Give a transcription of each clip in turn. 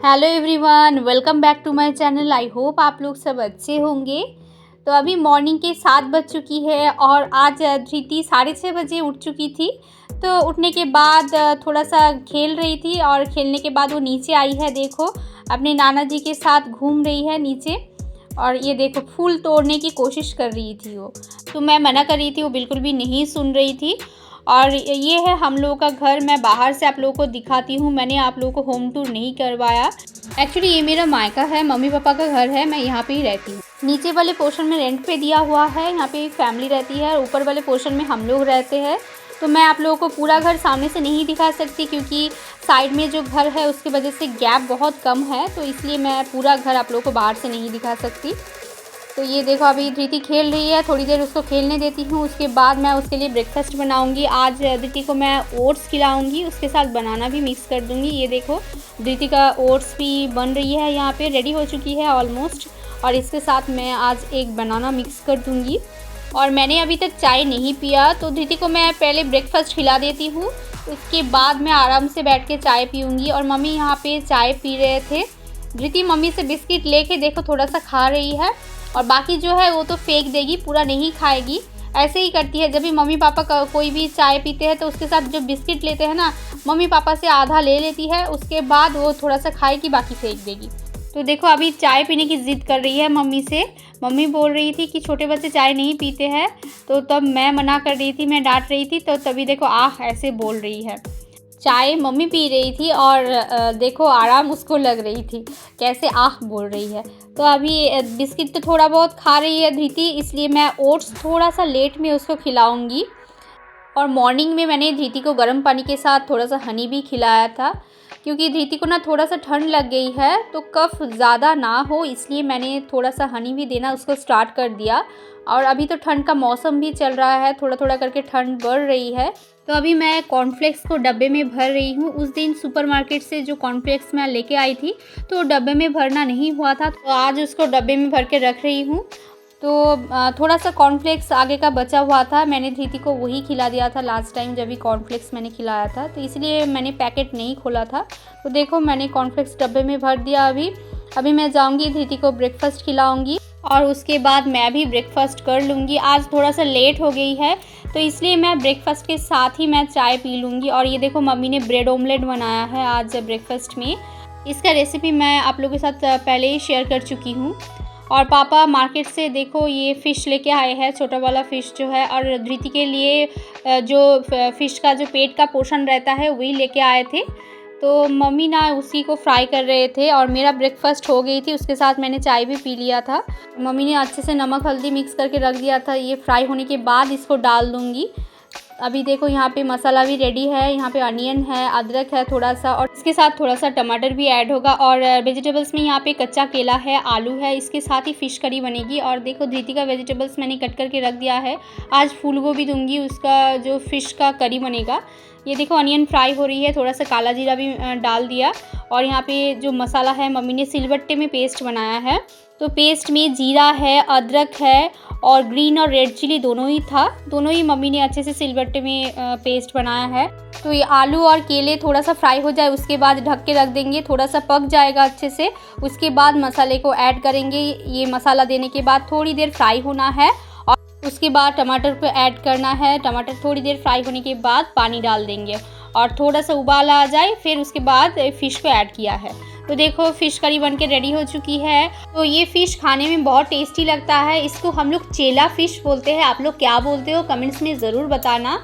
Hello everyone, welcome back to my channel. I hope आप लोग सब अच्छे होंगे। तो अभी मॉर्निंग के 7 बज चुकी है और आज धृति 6:30 बजे उठ चुकी थी। तो उठने के बाद थोड़ा सा खेल रही थी और खेलने के बाद वो नीचे आई है। देखो, अपने नाना जी के साथ घूम रही है नीचे। और ये देखो, फूल तोड़ने की कोशिश कर रही थी वो। तो मैं मना कर रही थी, वो बिल्कुल भी नहीं सुन रही थी। और ये है हम लोगों का घर। मैं बाहर से आप लोगों को दिखाती हूँ, मैंने आप लोगों को होम टूर नहीं करवाया। एक्चुअली ये मेरा मायका है, मम्मी पापा का घर है, मैं यहाँ पे ही रहती हूँ। नीचे वाले पोर्शन में रेंट पे दिया हुआ है, यहाँ पे एक फैमिली रहती है। ऊपर वाले पोर्शन में हम लोग रहते हैं। तो मैं आप लोगों को पूरा घर सामने से नहीं दिखा सकती, क्योंकि साइड में जो घर है उसकी वजह से गैप बहुत कम है, तो इसलिए मैं पूरा घर आप लोगों को बाहर से नहीं दिखा सकती। तो ये देखो, अभी धृति खेल रही है, थोड़ी देर उसको खेलने देती हूँ। उसके बाद मैं उसके लिए ब्रेकफास्ट बनाऊँगी। आज धृति को मैं ओट्स खिलाऊँगी, उसके साथ बनाना भी मिक्स कर दूँगी। ये देखो, धृति का ओट्स भी बन रही है, यहाँ पे रेडी हो चुकी है ऑलमोस्ट। और इसके साथ मैं आज एक बनाना मिक्स कर दूँगी। और मैंने अभी तक चाय नहीं पिया, तो धृति को मैं पहले ब्रेकफास्ट खिला देती हूँ, उसके बाद मैं आराम से बैठ के चाय पीऊँगी। और मम्मी यहाँ पे चाय पी रहे थे। धृति मम्मी से बिस्किट लेके देखो थोड़ा सा खा रही है, और बाकी जो है वो तो फेंक देगी, पूरा नहीं खाएगी। ऐसे ही करती है, जब भी मम्मी पापा का कोई भी चाय पीते हैं तो उसके साथ जो बिस्किट लेते हैं ना, मम्मी पापा से आधा ले लेती है, उसके बाद वो थोड़ा सा खाएगी, बाकी फेंक देगी। तो देखो, अभी चाय पीने की ज़िद कर रही है मम्मी से। मम्मी बोल रही थी कि छोटे बच्चे चाय नहीं पीते हैं, तो तब मैं मना कर रही थी, मैं डांट रही थी, तो तभी देखो आह ऐसे बोल रही है। चाय मम्मी पी रही थी और देखो आराम उसको लग रही थी, कैसे आह बोल रही है। तो अभी बिस्किट तो थोड़ा बहुत खा रही है धृति, इसलिए मैं ओट्स थोड़ा सा लेट में उसको खिलाऊंगी। और मॉर्निंग में मैंने धृति को गर्म पानी के साथ थोड़ा सा हनी भी खिलाया था, क्योंकि धृति को ना थोड़ा सा ठंड लग गई है, तो कफ ज़्यादा ना हो इसलिए मैंने थोड़ा सा हनी भी देना उसको स्टार्ट कर दिया। और अभी तो ठंड का मौसम भी चल रहा है, थोड़ा थोड़ा करके ठंड बढ़ रही है। तो अभी मैं कॉर्नफ्लेक्स को डब्बे में भर रही हूँ। उस दिन सुपरमार्केट से जो कॉर्नफ्लेक्स मैं लेके आई थी, तो डब्बे में भरना नहीं हुआ था, तो आज उसको डब्बे में भर के रख रही हूँ। तो थोड़ा सा कॉर्नफ्लेक्स आगे का बचा हुआ था, मैंने धृति को वही खिला दिया था लास्ट टाइम जब भी कॉर्नफ्लेक्स मैंने खिलाया था, तो इसलिए मैंने पैकेट नहीं खोला था। तो देखो, मैंने कॉर्नफ्लेक्स डब्बे में भर दिया। अभी मैं जाऊंगी, धृति को ब्रेकफास्ट खिलाऊंगी और उसके बाद मैं भी ब्रेकफास्ट कर लूँगी। आज थोड़ा सा लेट हो गई है, तो इसलिए मैं ब्रेकफास्ट के साथ ही मैं चाय पी लूँगी। और ये देखो, मम्मी ने ब्रेड ऑमलेट बनाया है आज ब्रेकफास्ट में। इसका रेसिपी मैं आप लोगों के साथ पहले ही शेयर कर चुकी हूँ। और पापा मार्केट से देखो ये फ़िश लेके आए हैं, छोटा वाला फ़िश जो है। और धृति के लिए जो फ़िश का जो पेट का पोर्शन रहता है वही लेके आए थे। तो मम्मी ना उसी को फ्राई कर रहे थे और मेरा ब्रेकफास्ट हो गई थी, उसके साथ मैंने चाय भी पी लिया था। मम्मी ने अच्छे से नमक हल्दी मिक्स करके रख दिया था। ये फ्राई होने के बाद इसको डाल दूँगी। अभी देखो, यहाँ पे मसाला भी रेडी है, यहाँ पे अनियन है, अदरक है थोड़ा सा, और इसके साथ थोड़ा सा टमाटर भी ऐड होगा। और वेजिटेबल्स में यहाँ पे कच्चा केला है, आलू है, इसके साथ ही फ़िश करी बनेगी। और देखो, धृति का वेजिटेबल्स मैंने कट करके रख दिया है, आज फूल गोभी दूँगी, उसका जो फ़िश का करी बनेगा। ये देखो, अनियन फ्राई हो रही है, थोड़ा सा काला जीरा भी डाल दिया। और यहाँ पे जो मसाला है मम्मी ने सिलबट्टे में पेस्ट बनाया है, तो पेस्ट में जीरा है, अदरक है, और ग्रीन और रेड चिली दोनों ही था, दोनों ही मम्मी ने अच्छे से सिलबट्टे में पेस्ट बनाया है। तो ये आलू और केले थोड़ा सा फ्राई हो जाए उसके बाद ढक के रख देंगे, थोड़ा सा पक जाएगा अच्छे से, उसके बाद मसाले को ऐड करेंगे। ये मसाला देने के बाद थोड़ी देर फ्राई होना है और उसके बाद टमाटर को ऐड करना है। टमाटर थोड़ी देर फ्राई होने के बाद पानी डाल देंगे और थोड़ा सा उबाल आ जाए, फिर उसके बाद फ़िश को ऐड किया है। तो देखो, फ़िश करी बन के रेडी हो चुकी है। तो ये फ़िश खाने में बहुत टेस्टी लगता है, इसको हम लोग चेला फ़िश बोलते हैं। आप लोग क्या बोलते हो कमेंट्स में ज़रूर बताना।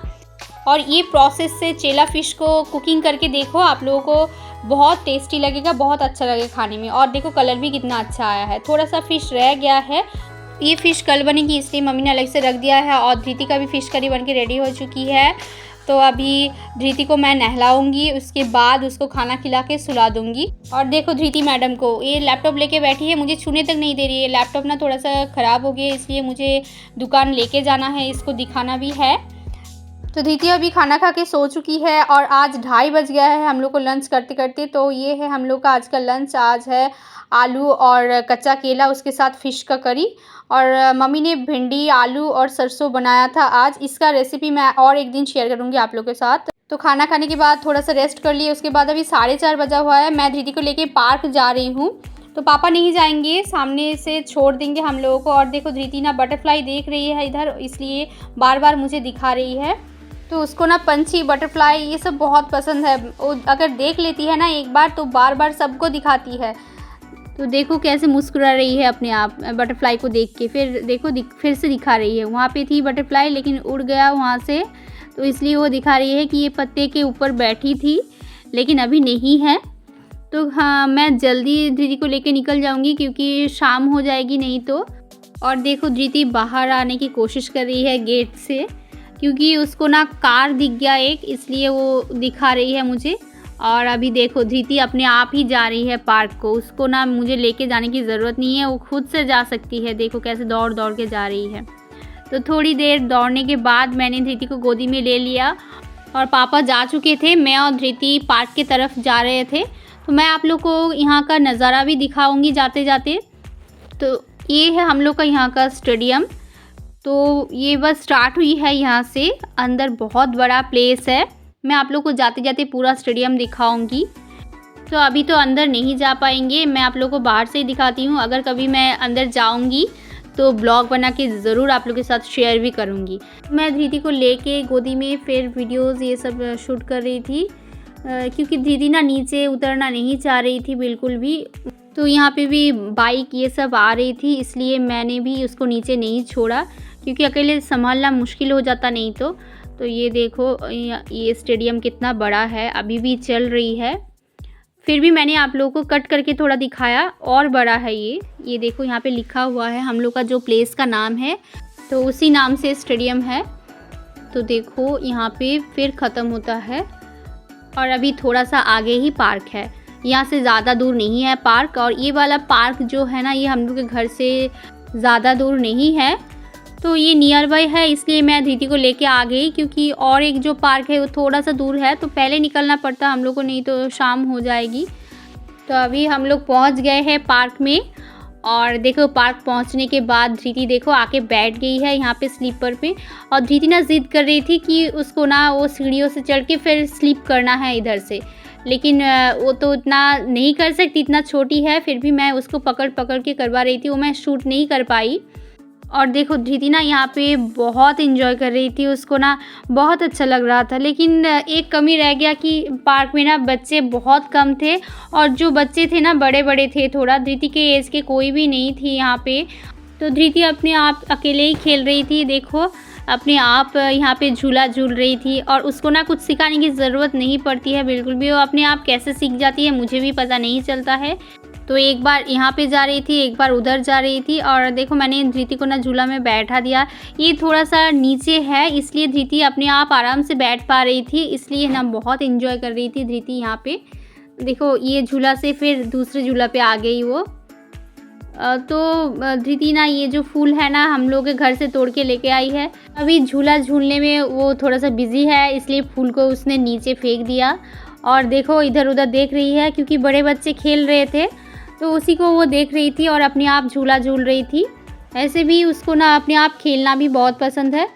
और ये प्रोसेस से चेला फ़िश को कुकिंग करके देखो, आप लोगों को बहुत टेस्टी लगेगा, बहुत अच्छा लगेगा खाने में। और देखो, कलर भी कितना अच्छा आया है। थोड़ा सा फ़िश रह गया है, ये फ़िश कल बनेगी इसलिए मम्मी ने अलग से रख दिया है। और धृति का भी फ़िश करी बन के रेडी हो चुकी है। तो अभी धृति को मैं नहलाऊंगी, उसके बाद उसको खाना खिला के सुला दूंगी। और देखो, धृति मैडम को ये लैपटॉप लेके बैठी है, मुझे छूने तक नहीं दे रही है। लैपटॉप ना थोड़ा सा ख़राब हो गया, इसलिए मुझे दुकान लेके जाना है, इसको दिखाना भी है। तो धृति अभी खाना खा के सो चुकी है और आज 2:30 बज गया है हम लोग को लंच करते करते। तो ये है हम लोग का आज का लंच। आज है आलू और कच्चा केला, उसके साथ फ़िश का करी। और मम्मी ने भिंडी, आलू और सरसों बनाया था आज। इसका रेसिपी मैं और एक दिन शेयर करूँगी आप लोग के साथ। तो खाना खाने के बाद थोड़ा सा रेस्ट कर लिए। उसके बाद अभी 4:30 बजा हुआ है। मैं धृति को लेके पार्क जा रही हूँ। तो पापा नहीं जाएंगे, सामने से छोड़ देंगे हम लोगों को। और देखो धृति ना बटरफ्लाई देख रही है इधर, इसलिए बार बार मुझे दिखा रही है। तो उसको ना पंछी, बटरफ्लाई ये सब बहुत पसंद है। वो अगर देख लेती है ना एक बार तो बार बार सबको दिखाती है। तो देखो कैसे मुस्कुरा रही है अपने आप बटरफ्लाई को देख के। फिर देखो फिर से दिखा रही है। वहाँ पे थी बटरफ्लाई लेकिन उड़ गया वहाँ से, तो इसलिए वो दिखा रही है कि ये पत्ते के ऊपर बैठी थी लेकिन अभी नहीं है। तो हाँ, मैं जल्दी धृति को लेके निकल जाऊंगी क्योंकि शाम हो जाएगी नहीं तो। और देखो धृति बाहर आने की कोशिश कर रही है गेट से, क्योंकि उसको ना कार दिख गया एक, इसलिए वो दिखा रही है मुझे। और अभी देखो धृति अपने आप ही जा रही है पार्क को। उसको ना मुझे लेके जाने की ज़रूरत नहीं है, वो खुद से जा सकती है। देखो कैसे दौड़ दौड़ के जा रही है। तो थोड़ी देर दौड़ने के बाद मैंने धृति को गोदी में ले लिया और पापा जा चुके थे। मैं और धृति पार्क की तरफ जा रहे थे। तो मैं आप लोग को यहाँ का नज़ारा भी दिखाऊंगी जाते जाते। तो ये है हम लोग का यहाँ का स्टेडियम। तो ये बस स्टार्ट हुई है यहाँ से, अंदर बहुत बड़ा प्लेस है। मैं आप लोग को जाते जाते पूरा स्टेडियम दिखाऊंगी। तो अभी तो अंदर नहीं जा पाएंगे, मैं आप लोग को बाहर से ही दिखाती हूँ। अगर कभी मैं अंदर जाऊँगी तो ब्लॉग बना के ज़रूर आप लोग के साथ शेयर भी करूँगी। मैं धृति को लेके गोदी में फिर वीडियोज़ ये सब शूट कर रही थी, क्योंकि धृति ना नीचे उतरना नहीं चाह रही थी बिल्कुल भी। तो यहाँ पे भी बाइक ये सब आ रही थी, इसलिए मैंने भी उसको नीचे नहीं छोड़ा, क्योंकि अकेले संभालना मुश्किल हो जाता नहीं तो। तो ये देखो ये स्टेडियम कितना बड़ा है, अभी भी चल रही है। फिर भी मैंने आप लोगों को कट करके थोड़ा दिखाया, और बड़ा है ये देखो यहाँ पे लिखा हुआ है हम लोग का जो प्लेस का नाम है, तो उसी नाम से स्टेडियम है। तो देखो यहाँ पे फिर ख़त्म होता है और अभी थोड़ा सा आगे ही पार्क है। यहाँ से ज़्यादा दूर नहीं है पार्क। और ये वाला पार्क जो है ना, ये हम लोग के घर से ज़्यादा दूर नहीं है, तो ये नियर बाय है, इसलिए मैं धृति को लेके आ गई। क्योंकि और एक जो पार्क है वो थोड़ा सा दूर है, तो पहले निकलना पड़ता हम लोग को, नहीं तो शाम हो जाएगी। तो अभी हम लोग पहुंच गए हैं पार्क में। और देखो पार्क पहुंचने के बाद धृति देखो आके बैठ गई है यहाँ पे स्लीपर पे। और धृति ना ज़िद कर रही थी कि उसको ना वो सीढ़ियों से चढ़ के फिर स्लीप करना है इधर से, लेकिन वो तो इतना नहीं कर सकती, इतना छोटी है। फिर भी मैं उसको पकड़ पकड़ के करवा रही थी, वो मैं शूट नहीं कर पाई। और देखो धृति ना यहाँ पे बहुत एंजॉय कर रही थी, उसको ना बहुत अच्छा लग रहा था। लेकिन एक कमी रह गया कि पार्क में ना बच्चे बहुत कम थे, और जो बच्चे थे ना बड़े बड़े थे थोड़ा, धृति के एज के कोई भी नहीं थी यहाँ पे। तो धृति अपने आप अकेले ही खेल रही थी। देखो अपने आप यहाँ पे झूला झूल रही थी, और उसको ना कुछ सिखाने की ज़रूरत नहीं पड़ती है बिल्कुल भी। वो अपने आप कैसे सीख जाती है मुझे भी पता नहीं चलता है। तो एक बार यहाँ पे जा रही थी, एक बार उधर जा रही थी। और देखो मैंने धृति को ना झूला में बैठा दिया। ये थोड़ा सा नीचे है, इसलिए धृति अपने आप आराम से बैठ पा रही थी, इसलिए ना बहुत एंजॉय कर रही थी धृति यहाँ पे। देखो ये झूला से फिर दूसरे झूला पे आ गई वो। तो धृति ना ये जो फूल है ना हम लोग के घर से तोड़ के लेके आई है। अभी झूला झूलने में वो थोड़ा सा बिजी है, इसलिए फूल को उसने नीचे फेंक दिया। और देखो इधर उधर देख रही है, क्योंकि बड़े बच्चे खेल रहे थे तो उसी को वो देख रही थी और अपने आप झूला झूल रही थी। ऐसे भी उसको ना अपने आप खेलना भी बहुत पसंद है,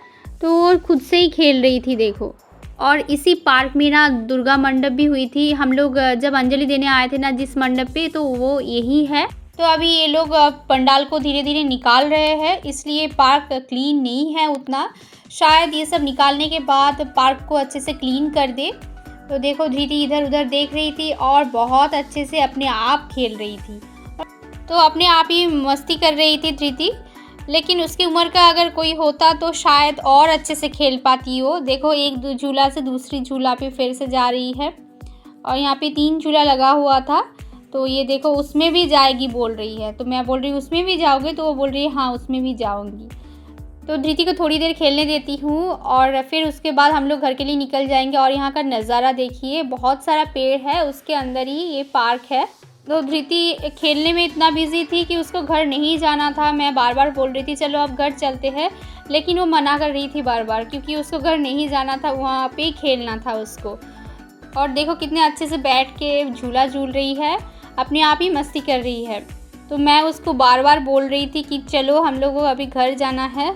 तो वो खुद से ही खेल रही थी देखो। और इसी पार्क में ना दुर्गा मंडप भी हुई थी। हम लोग जब अंजलि देने आए थे ना जिस मंडप पे, तो वो यही है। तो अभी ये लोग पंडाल को धीरे धीरे निकाल रहे हैं, इसलिए पार्क क्लीन नहीं है उतना। शायद ये सब निकालने के बाद पार्क को अच्छे से क्लीन कर दे। तो देखो धृति इधर उधर देख रही थी और बहुत अच्छे से अपने आप खेल रही थी। तो अपने आप ही मस्ती कर रही थी धृति, लेकिन उसकी उम्र का अगर कोई होता तो शायद और अच्छे से खेल पाती हो। देखो एक झूला से दूसरी झूला पे फिर से जा रही है, और यहाँ पे 3 झूला लगा हुआ था। तो ये देखो उसमें भी जाएगी बोल रही है, तो मैं बोल रही हूँ उसमें भी जाओगे, तो वो बोल रही है हाँ उसमें भी जाऊँगी। तो धृति को थोड़ी देर खेलने देती हूँ, और फिर उसके बाद हम लोग घर के लिए निकल जाएंगे। और यहाँ का नज़ारा देखिए, बहुत सारा पेड़ है, उसके अंदर ही ये पार्क है। तो धृति खेलने में इतना बिजी थी कि उसको घर नहीं जाना था। मैं बार बार बोल रही थी चलो अब घर चलते हैं, लेकिन वो मना कर रही थी बार बार, क्योंकि उसको घर नहीं जाना था, वहाँ पे ही खेलना था उसको। और देखो कितने अच्छे से बैठ के झूला झूल रही है, अपने आप ही मस्ती कर रही है। तो मैं उसको बार बार बोल रही थी कि चलो हम लोग को अभी घर जाना है,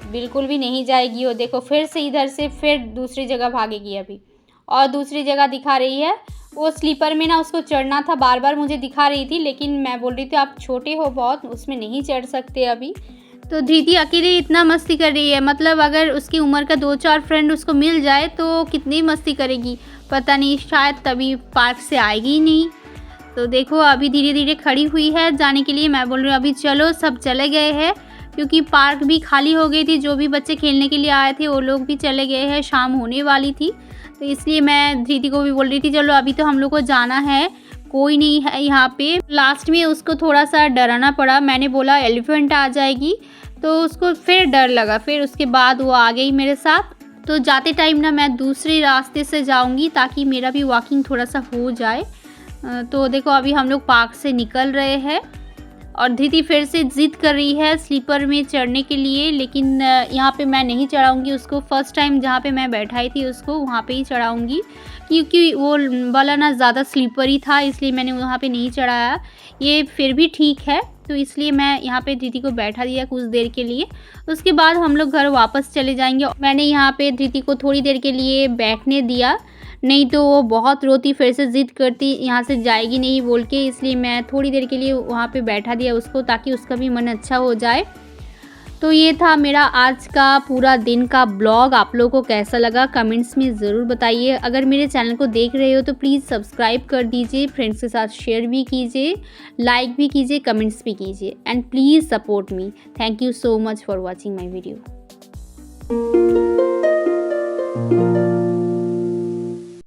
बिल्कुल भी नहीं जाएगी वो। देखो फिर से इधर से फिर दूसरी जगह भागेगी अभी। और दूसरी जगह दिखा रही है। वो स्लीपर में ना उसको चढ़ना था, बार बार मुझे दिखा रही थी, लेकिन मैं बोल रही थी आप छोटे हो बहुत, उसमें नहीं चढ़ सकते अभी। तो धृति अकेले इतना मस्ती कर रही है, मतलब अगर उसकी उम्र का 2-4 फ्रेंड उसको मिल जाए तो कितनी मस्ती करेगी, पता नहीं, शायद तभी पार्क से आएगी ही नहीं। तो देखो अभी धीरे धीरे खड़ी हुई है जाने के लिए। मैं बोल रही हूँ अभी चलो, सब चले गए हैं क्योंकि पार्क भी खाली हो गई थी। जो भी बच्चे खेलने के लिए आए थे वो लोग भी चले गए हैं, शाम होने वाली थी। तो इसलिए मैं धृति को भी बोल रही थी चलो अभी तो हम लोग को जाना है, कोई नहीं है यहाँ पे। लास्ट में उसको थोड़ा सा डराना पड़ा, मैंने बोला एलिफेंट आ जाएगी, तो उसको फिर डर लगा, फिर उसके बाद वो आ गई मेरे साथ। तो जाते टाइम ना मैं दूसरे रास्ते से जाऊंगी ताकि मेरा भी वॉकिंग थोड़ा सा हो जाए। तो देखो अभी हम लोग पार्क से निकल रहे हैं और धृति फिर से ज़िद कर रही है स्लीपर में चढ़ने के लिए, लेकिन यहाँ पे मैं नहीं चढ़ाऊँगी उसको। फ़र्स्ट टाइम जहाँ पे मैं बैठाई थी उसको वहाँ पे ही चढ़ाऊँगी, क्योंकि वो वाला ना ज़्यादा स्लीपरी था, इसलिए मैंने वहाँ पे नहीं चढ़ाया। ये फिर भी ठीक है, तो इसलिए मैं यहाँ पे धृति को बैठा दिया कुछ देर के लिए। उसके बाद हम लोग घर वापस चले जाएंगे। मैंने यहाँ पे धृति को थोड़ी देर के लिए बैठने दिया, नहीं तो वो बहुत रोती, फिर से ज़िद करती यहाँ से जाएगी नहीं बोल के, इसलिए मैं थोड़ी देर के लिए वहाँ पे बैठा दिया उसको ताकि उसका भी मन अच्छा हो जाए। तो ये था मेरा आज का पूरा दिन का ब्लॉग। आप लोगों को कैसा लगा कमेंट्स में ज़रूर बताइए। अगर मेरे चैनल को देख रहे हो तो प्लीज़ सब्सक्राइब कर दीजिए, फ्रेंड्स के साथ शेयर भी कीजिए, लाइक भी कीजिए, कमेंट्स भी कीजिए and please support me. Thank you so much for watching my video.